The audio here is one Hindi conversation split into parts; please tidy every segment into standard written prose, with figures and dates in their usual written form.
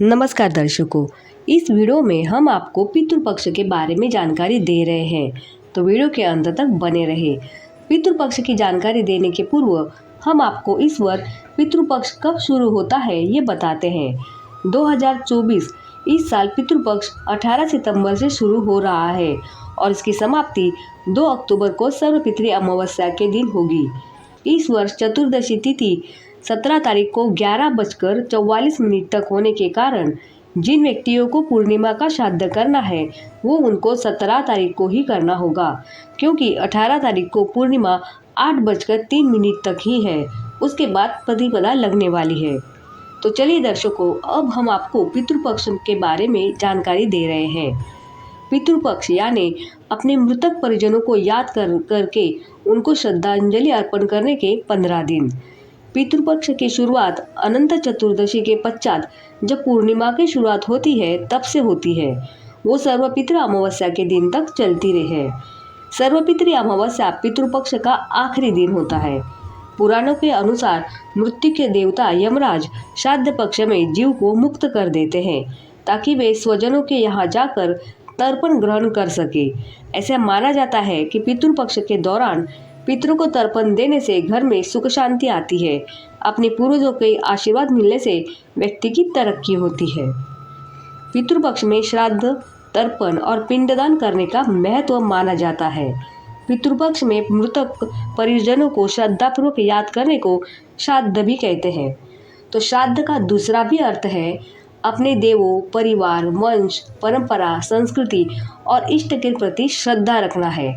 नमस्कार दर्शकों, इस वीडियो में हम आपको पितृपक्ष के बारे में जानकारी दे रहे हैं, तो वीडियो के अंत तक बने रहे। पितृपक्ष की जानकारी देने के पूर्व हम आपको इस वर्ष पितृपक्ष कब शुरू होता है ये बताते हैं। 2024 इस साल पितृपक्ष 18 सितंबर से शुरू हो रहा है और इसकी समाप्ति 2 अक्टूबर को सर्वपितृ अमावस्या के दिन होगी। इस वर्ष चतुर्दशी तिथि 17 तारीख को 11:44 तक होने के कारण जिन व्यक्तियों को पूर्णिमा का श्राद्ध करना है वो उनको 17 तारीख को ही करना होगा, क्योंकि 18 तारीख को पूर्णिमा 8:03 तक ही है। उसके बाद प्रतिपदा लगने वाली है। तो चलिए दर्शकों, अब हम आपको पितृपक्ष के बारे में जानकारी दे रहे हैं। पितृपक्ष यानी अपने मृतक परिजनों को याद करके उनको श्रद्धांजलि अर्पण करने के 15 दिन। पितृपक्ष की शुरुआत अनंत चतुर्दशी के पश्चात जब पूर्णिमा की शुरुआत होती है तब से होती है। वो सर्वपितृ अमावस्या के दिन तक चलती रहे। सर्वपितृ अमावस्या पितृपक्ष का आखिरी दिन होता है। पुराणों के अनुसार मृत्यु के देवता यमराज श्राद्ध पक्ष में जीव को मुक्त कर देते हैं ताकि वे स्वजनों के यहाँ जाकर तर्पण ग्रहण कर सके। ऐसा माना जाता है कि पितृपक्ष के दौरान पितरों को तर्पण देने से घर में सुख शांति आती है। अपने पूर्वजों के आशीर्वाद मिलने से व्यक्ति की तरक्की होती है। पितृपक्ष में श्राद्ध, तर्पण और पिंडदान करने का महत्व माना जाता है। पितृपक्ष में मृतक परिजनों को श्रद्धापूर्वक याद करने को श्राद्ध भी कहते हैं। तो श्राद्ध का दूसरा भी अर्थ है अपने देवों, परिवार, वंश, परंपरा, संस्कृति और इष्ट के प्रति श्रद्धा रखना है।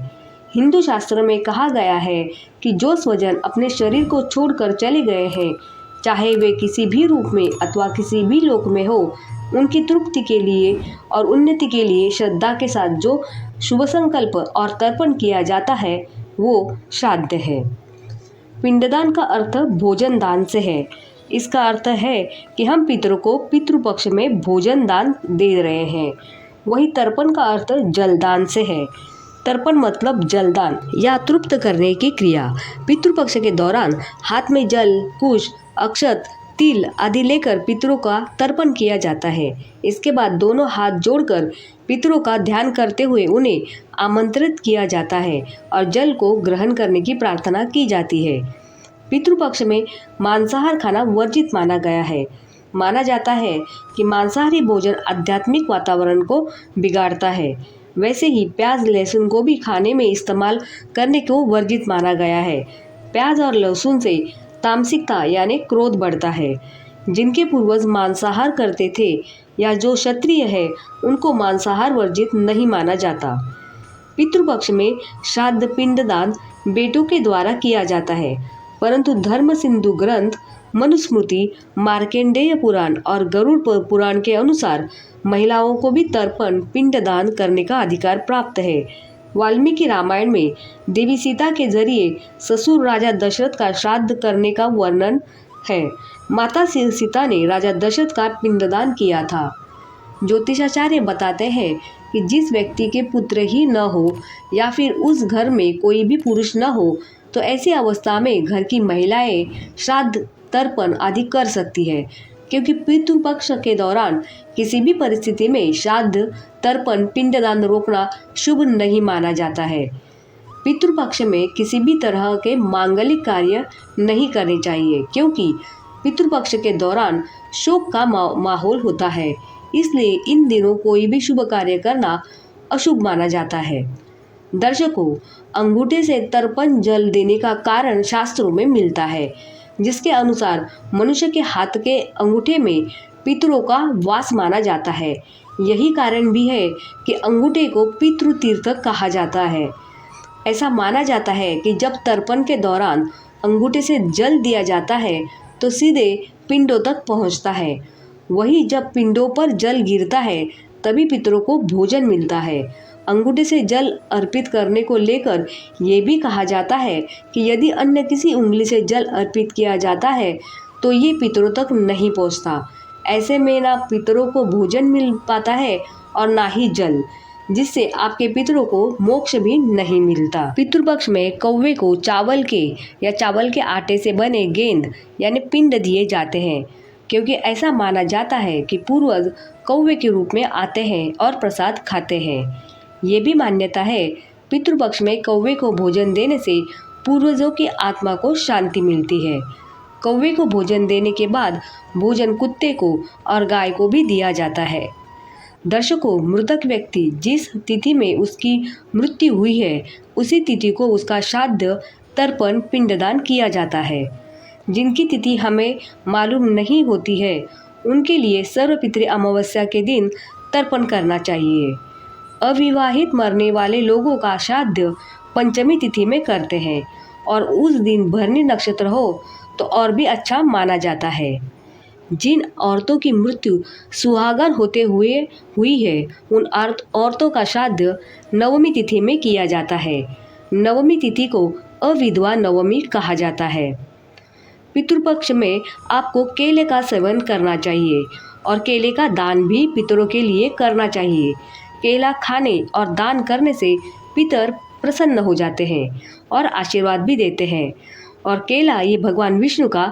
हिंदू शास्त्र में कहा गया है कि जो स्वजन अपने शरीर को छोड़कर चले गए हैं, चाहे वे किसी भी रूप में अथवा किसी भी लोक में हो, उनकी तृप्ति के लिए और उन्नति के लिए श्रद्धा के साथ जो शुभ संकल्प और तर्पण किया जाता है वो श्राद्ध है। पिंडदान का अर्थ भोजन दान से है। इसका अर्थ है कि हम पितरों को पितृपक्ष में भोजन दान दे रहे हैं। वही तर्पण का अर्थ जलदान से है। तर्पण मतलब जलदान या तृप्त करने की क्रिया। पितृपक्ष के दौरान हाथ में जल, कुश, अक्षत, तिल आदि लेकर पितरों का तर्पण किया जाता है। इसके बाद दोनों हाथ जोड़कर पितरों का ध्यान करते हुए उन्हें आमंत्रित किया जाता है और जल को ग्रहण करने की प्रार्थना की जाती है। पितृपक्ष में मांसाहार खाना वर्जित माना गया है। माना जाता है कि मांसाहारी भोजन आध्यात्मिक वातावरण को बिगाड़ता है। वैसे ही प्याज, लहसुन को भी खाने में इस्तेमाल करने को वर्जित माना गया है। प्याज और लहसुन से तामसिकता यानी क्रोध बढ़ता है। जिनके पूर्वज मांसाहार करते थे या जो क्षत्रिय है उनको मांसाहार वर्जित नहीं माना जाता। पितृपक्ष में श्राद्ध, पिंडदान बेटों के द्वारा किया जाता है, परंतु धर्म सिंधु ग्रंथ, मनुस्मृति, मार्कंडेय पुराण और गरुड़ पुराण के अनुसार महिलाओं को भी तर्पण, पिंडदान करने का अधिकार प्राप्त है। वाल्मीकि रामायण में देवी सीता के जरिए ससुर राजा दशरथ का श्राद्ध करने का वर्णन है। माता सीता ने राजा दशरथ का पिंडदान किया था। ज्योतिषाचार्य बताते हैं कि जिस व्यक्ति के पुत्र ही न हो या फिर उस घर में कोई भी पुरुष न हो, तो ऐसी अवस्था में घर की महिलाएं श्राद्ध, तर्पण आदि कर सकती है, क्योंकि पितृपक्ष के दौरान किसी भी परिस्थिति में श्राद्ध, तर्पण, पिंडदान रोकना शुभ नहीं माना जाता है। पितृपक्ष में किसी भी तरह के मांगलिक कार्य नहीं करने चाहिए, क्योंकि पितृपक्ष के दौरान शोक का माहौल होता है। इसलिए इन दिनों कोई भी शुभ कार्य करना अशुभ माना जाता है। दर्शकों, अंगूठे से तर्पण जल देने का कारण शास्त्रों में मिलता है, जिसके अनुसार मनुष्य के हाथ के अंगूठे में पितरों का वास माना जाता है। यही कारण भी है कि अंगूठे को पितृ तीर्थ कहा जाता है। ऐसा माना जाता है कि जब तर्पण के दौरान अंगूठे से जल दिया जाता है तो सीधे पिंडों तक पहुंचता है। वही जब पिंडों पर जल गिरता है तभी पितरों को भोजन मिलता है। अंगूठे से जल अर्पित करने को लेकर ये भी कहा जाता है कि यदि अन्य किसी उंगली से जल अर्पित किया जाता है तो ये पितरों तक नहीं पहुंचता। ऐसे में ना पितरों को भोजन मिल पाता है और ना ही जल, जिससे आपके पितरों को मोक्ष भी नहीं मिलता। पितृपक्ष में कौवे को चावल के या चावल के आटे से बने गेंद यानी पिंड दिए जाते हैं। क्योंकि ऐसा माना जाता है कि पूर्वज कौवे के रूप में आते हैं और प्रसाद खाते हैं। ये भी मान्यता है पितृपक्ष में कौवे को भोजन देने से पूर्वजों की आत्मा को शांति मिलती है। कौवे को भोजन देने के बाद भोजन कुत्ते को और गाय को भी दिया जाता है। दर्शकों, मृतक व्यक्ति जिस तिथि में उसकी मृत्यु हुई है उसी तिथि को उसका श्राद्ध, तर्पण, पिंडदान किया जाता है। जिनकी तिथि हमें मालूम नहीं होती है उनके लिए सर्वपितृ अमावस्या के दिन तर्पण करना चाहिए। अविवाहित मरने वाले लोगों का श्राद्ध पंचमी तिथि में करते हैं और उस दिन भरणी नक्षत्र हो तो और भी अच्छा माना जाता है। जिन औरतों की मृत्यु सुहागन होते हुए हुई है उन औरतों का श्राद्ध नवमी तिथि में किया जाता है। नवमी तिथि को अविधवा नवमी कहा जाता है। पितृपक्ष में आपको केले का सेवन करना चाहिए और केले का दान भी पितरों के लिए करना चाहिए। केला खाने और दान करने से पितर प्रसन्न हो जाते हैं और आशीर्वाद भी देते हैं और केला ये भगवान विष्णु का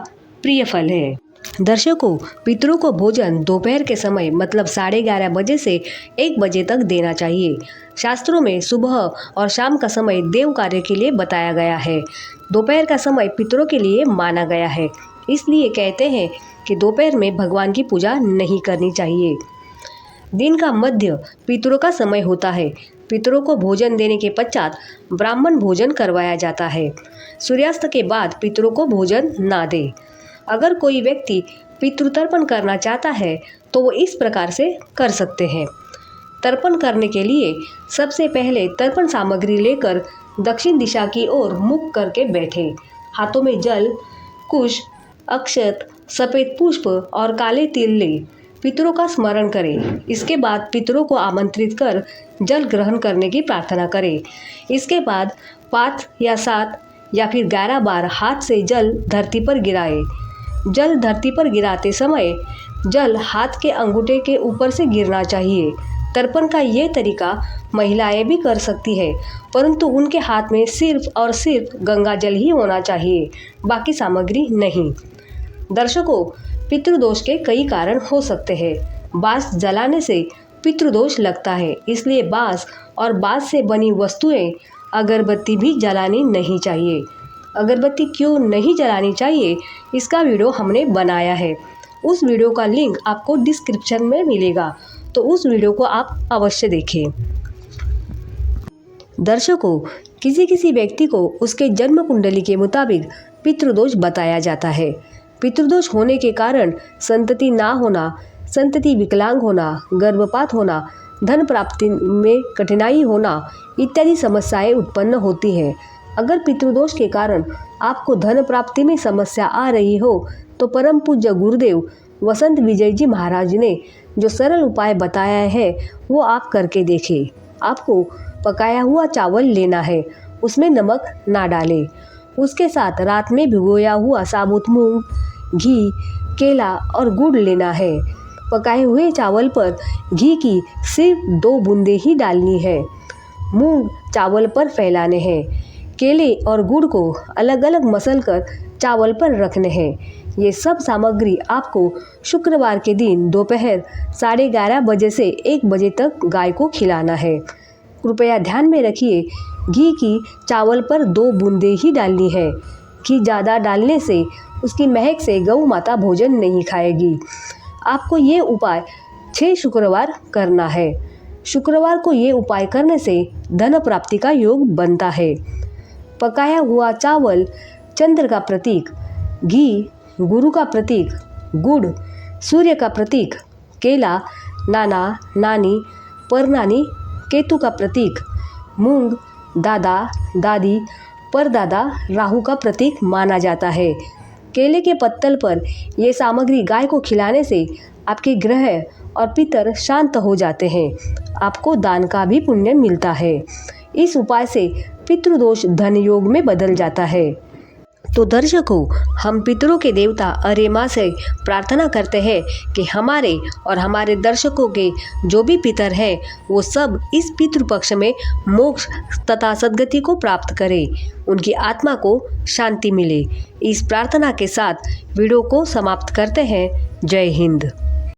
प्रिय फल है। दर्शकों, पितरों को भोजन दोपहर के समय मतलब 11:30 बजे से 1 बजे तक देना चाहिए। शास्त्रों में सुबह और शाम का समय देव कार्य के लिए बताया गया है। दोपहर का समय पितरों के लिए माना गया है, इसलिए कहते हैं कि दोपहर में भगवान की पूजा नहीं करनी चाहिए। दिन का मध्य पितरों का समय होता है। पितरों को भोजन देने के पश्चात ब्राह्मण भोजन करवाया जाता है। सूर्यास्त के बाद पितरों को भोजन ना दे। अगर कोई व्यक्ति पितृतर्पण करना चाहता है तो वो इस प्रकार से कर सकते हैं। तर्पण करने के लिए सबसे पहले तर्पण सामग्री लेकर दक्षिण दिशा की ओर मुख करके बैठे। हाथों में जल, कुश, अक्षत, सफ़ेद पुष्प और काले तिल ले पितरों का स्मरण करें। इसके बाद पितरों को आमंत्रित कर जल ग्रहण करने की प्रार्थना करें। इसके बाद 5 या 7 या फिर 11 बार हाथ से जल धरती पर गिराएं। जल धरती पर गिराते समय जल हाथ के अंगूठे के ऊपर से गिरना चाहिए। तर्पण का ये तरीका महिलाएं भी कर सकती है, परंतु उनके हाथ में सिर्फ और सिर्फ गंगा जल ही होना चाहिए, बाकी सामग्री नहीं। दर्शकों, पितृदोष के कई कारण हो सकते हैं। बांस जलाने से पितृदोष लगता है, इसलिए बांस और बांस से बनी वस्तुएं, अगरबत्ती भी जलानी नहीं चाहिए। अगरबत्ती क्यों नहीं जलानी चाहिए इसका वीडियो हमने बनाया है। उस वीडियो का लिंक आपको डिस्क्रिप्शन में मिलेगा, तो उस वीडियो को आप अवश्य देखें। दर्शकों, किसी व्यक्ति को उसके जन्म कुंडली के मुताबिक पितृदोष बताया जाता है। पितृदोष होने के कारण संतति ना होना, संतति विकलांग होना, गर्भपात होना, धन प्राप्ति में कठिनाई होना इत्यादि समस्याएं उत्पन्न होती हैं। अगर पितृदोष के कारण आपको धन प्राप्ति में समस्या आ रही हो तो परम पूज्य गुरुदेव वसंत विजय जी महाराज ने जो सरल उपाय बताया है वो आप करके देखें। आपको पकाया हुआ चावल लेना है, उसमें नमक ना डालें। उसके साथ रात में भिगोया हुआ साबुत मूंग, घी, केला और गुड़ लेना है। पकाए हुए चावल पर घी की सिर्फ 2 बूंदे ही डालनी है। मूंग चावल पर फैलाने हैं। केले और गुड़ को अलग अलग मसल कर चावल पर रखने हैं। ये सब सामग्री आपको शुक्रवार के दिन दोपहर 11:30 बजे से 1 बजे तक गाय को खिलाना है। कृपया ध्यान में रखिए, घी की चावल पर 2 बूंदे ही डालनी है। घी ज़्यादा डालने से उसकी महक से गौ माता भोजन नहीं खाएगी। आपको ये उपाय 6 शुक्रवार करना है। शुक्रवार को ये उपाय करने से धन प्राप्ति का योग बनता है। पकाया हुआ चावल चंद्र का प्रतीक, घी गुरु का प्रतीक, गुड़ सूर्य का प्रतीक, केला नाना नानी परनानी केतु का प्रतीक, मूंग दादा दादी परदादा राहु का प्रतीक माना जाता है। केले के पत्तल पर ये सामग्री गाय को खिलाने से आपके ग्रह और पितर शांत हो जाते हैं। आपको दान का भी पुण्य मिलता है। इस उपाय से पितृदोष धन योग में बदल जाता है। तो दर्शकों, हम पितरों के देवता अरे माँ से प्रार्थना करते हैं कि हमारे और हमारे दर्शकों के जो भी पितर हैं वो सब इस पितृपक्ष में मोक्ष तथा सद्गति को प्राप्त करें, उनकी आत्मा को शांति मिले। इस प्रार्थना के साथ वीडियो को समाप्त करते हैं। जय हिंद।